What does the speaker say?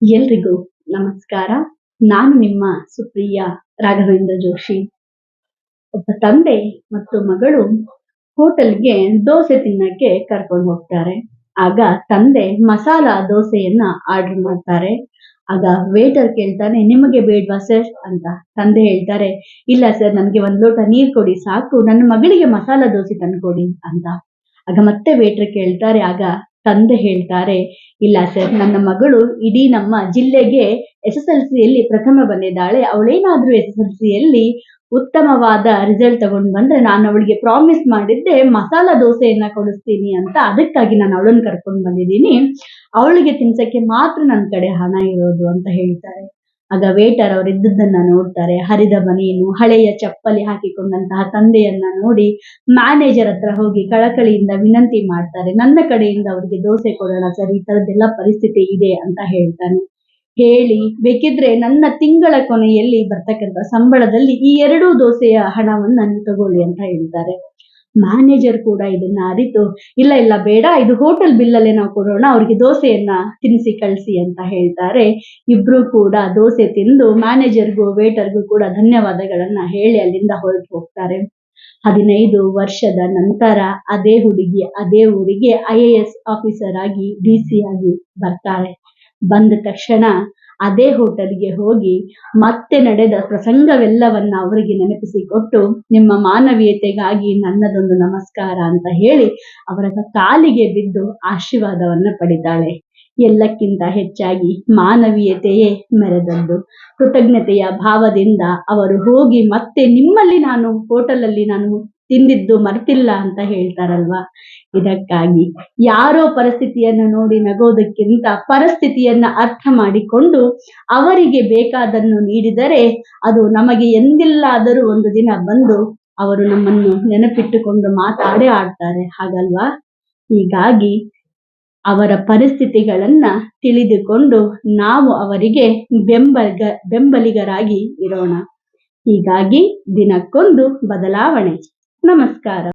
ಎಲ್ರಿಗೂ ನಮಸ್ಕಾರ. ನಾನು ನಿಮ್ಮ ಸುಪ್ರಿಯ ರಾಘವೇಂದ್ರ ಜೋಶಿ. ಒಬ್ಬ ತಂದೆ ಮತ್ತು ಮಗಳು ಹೋಟೆಲ್ಗೆ ದೋಸೆ ತಿನ್ನಕ್ಕೆ ಕರ್ಕೊಂಡು ಹೋಗ್ತಾರೆ. ಆಗ ತಂದೆ ಮಸಾಲ ದೋಸೆಯನ್ನ ಆರ್ಡರ್ ಮಾಡ್ತಾರೆ. ಆಗ ವೇಟರ್ ಕೇಳ್ತಾನೆ, ನಿಮಗೆ ಬೇಡ್ವಾ ಸರ್ ಅಂತ. ತಂದೆ ಹೇಳ್ತಾರೆ, ಇಲ್ಲ ಸರ್, ನನ್ಗೆ ಒಂದ್ ಲೋಟ ನೀರ್ ಕೊಡಿ ಸಾಕು, ನನ್ನ ಮಗಳಿಗೆ ಮಸಾಲ ದೋಸೆ ತಂದ್ಕೊಡಿ ಅಂತ. ಆಗ ಮತ್ತೆ ವೇಟರ್ ಕೇಳ್ತಾರೆ. ಆಗ ತಂದೆ ಹೇಳ್ತಾರೆ, ಇಲ್ಲ ಸರ್, ನನ್ನ ಮಗಳು ಇಡೀ ನಮ್ಮ ಜಿಲ್ಲೆಗೆ SSLCಯಲ್ಲಿ ಪ್ರಥಮ ಬಂದಿದ್ದಾಳೆ. ಅವಳೇನಾದ್ರೂ SSLCಯಲ್ಲಿ ಉತ್ತಮವಾದ ರಿಸಲ್ಟ್ ತಗೊಂಡು ಬಂದ್ರೆ ನಾನು ಅವಳಿಗೆ ಪ್ರಾಮಿಸ್ ಮಾಡಿದ್ದೆ ಮಸಾಲ ದೋಸೆಯನ್ನ ಕೊಡಿಸ್ತೀನಿ ಅಂತ. ಅದಕ್ಕಾಗಿ ನಾನು ಅವಳನ್ನು ಕರ್ಕೊಂಡು ಬಂದಿದ್ದೀನಿ. ಅವಳಿಗೆ ತಿನ್ಸಕ್ಕೆ ಮಾತ್ರ ನನ್ನ ಕಡೆ ಹಣ ಇರೋದು ಅಂತ ಹೇಳ್ತಾರೆ. ಆಗ ವೇಟರ್ ಅವರಿದ್ದದ್ದನ್ನ ನೋಡ್ತಾರೆ. ಹರಿದ ಬನೀನು, ಹಳೆಯ ಚಪ್ಪಲಿ ಹಾಕಿಕೊಂಡಂತಹ ತಂದೆಯನ್ನ ನೋಡಿ ಮ್ಯಾನೇಜರ್ ಹತ್ರ ಹೋಗಿ ಕಳಕಳಿಯಿಂದ ವಿನಂತಿ ಮಾಡ್ತಾರೆ, ನನ್ನ ಕಡೆಯಿಂದ ಅವರಿಗೆ ದೋಸೆ ಕೊಡೋಣ ಸರ್, ಈ ತರದ್ದೆಲ್ಲ ಪರಿಸ್ಥಿತಿ ಇದೆ ಅಂತ ಹೇಳ್ತಾನೆ. ಹೇಳಿ, ಬೇಕಿದ್ರೆ ನನ್ನ ತಿಂಗಳ ಕೊನೆಯಲ್ಲಿ ಬರ್ತಕ್ಕಂಥ ಸಂಬಳದಲ್ಲಿ ಈ 2 ದೋಸೆಯ ಹಣವನ್ನ ನೀವು ತಗೊಳ್ಳಿ ಅಂತ ಹೇಳ್ತಾರೆ. ಮ್ಯಾನೇಜರ್ ಕೂಡ ಇದನ್ನ ಅರಿತು, ಇಲ್ಲ ಇಲ್ಲ ಬೇಡ, ಇದು ಹೋಟೆಲ್ ಬಿಲ್ಲಲ್ಲೇ ನಾವು ಕೊಡೋಣ, ಅವ್ರಿಗೆ ದೋಸೆಯನ್ನ ತಿನ್ನಿಸಿ ಕಳಿಸಿ ಅಂತ ಹೇಳ್ತಾರೆ. ಇಬ್ರು ಕೂಡ ದೋಸೆ ತಿಂದು ಮ್ಯಾನೇಜರ್ಗೂ ವೇಟರ್ಗೂ ಕೂಡ ಧನ್ಯವಾದಗಳನ್ನ ಹೇಳಿ ಅಲ್ಲಿಂದ ಹೊರಟು ಹೋಗ್ತಾರೆ. 15 ವರ್ಷದ ನಂತರ ಅದೇ ಹುಡುಗಿ ಅದೇ ಊರಿಗೆ IAS ಆಫೀಸರ್ ಆಗಿ DC ಆಗಿ ಬರ್ತಾಳೆ. ಬಂದ ತಕ್ಷಣ ಅದೇ ಹೋಟೆಲ್ಗೆ ಹೋಗಿ ಮತ್ತೆ ನಡೆದ ಪ್ರಸಂಗವೆಲ್ಲವನ್ನ ಅವರಿಗೆ ನೆನಪಿಸಿಕೊಟ್ಟು, ನಿಮ್ಮ ಮಾನವೀಯತೆಗಾಗಿ ನನ್ನದೊಂದು ನಮಸ್ಕಾರ ಅಂತ ಹೇಳಿ ಅವರ ಕಾಲಿಗೆ ಬಿದ್ದು ಆಶೀರ್ವಾದವನ್ನ ಪಡಿತಾಳೆ. ಎಲ್ಲಕ್ಕಿಂತ ಹೆಚ್ಚಾಗಿ ಮಾನವೀಯತೆಯೇ ಮೆರೆದದ್ದು. ಕೃತಜ್ಞತೆಯ ಭಾವದಿಂದ ಅವರು ಹೋಗಿ ಮತ್ತೆ ನಿಮ್ಮಲ್ಲಿ ನಾನು ಹೋಟೆಲಲ್ಲಿ ನಾನು ತಿಂದಿದ್ದು ಮರ್ತಿಲ್ಲ ಅಂತ ಹೇಳ್ತಾರಲ್ವಾ. ಇದಕ್ಕಾಗಿ ಯಾರೋ ಪರಿಸ್ಥಿತಿಯನ್ನು ನೋಡಿ ನಗೋದಕ್ಕಿಂತ ಪರಿಸ್ಥಿತಿಯನ್ನ ಅರ್ಥ ಮಾಡಿಕೊಂಡು ಅವರಿಗೆ ಬೇಕಾದನ್ನು ನೀಡಿದರೆ ಅದು ನಮಗೆ ಎಂದಿಲ್ಲಾದರೂ ಒಂದು ದಿನ ಬಂದು ಅವರು ನಮ್ಮನ್ನು ನೆನಪಿಟ್ಟುಕೊಂಡು ಮಾತಾಡೇ ಆಡ್ತಾರೆ, ಹಾಗಲ್ವಾ? ಹೀಗಾಗಿ ಅವರ ಪರಿಸ್ಥಿತಿಗಳನ್ನ ತಿಳಿದುಕೊಂಡು ನಾವು ಅವರಿಗೆ ಬೆಂಬಲಿಗರಾಗಿ ಇರೋಣ. ಹೀಗಾಗಿ ದಿನಕ್ಕೊಂದು ಬದಲಾವಣೆ. ನಮಸ್ಕಾರ.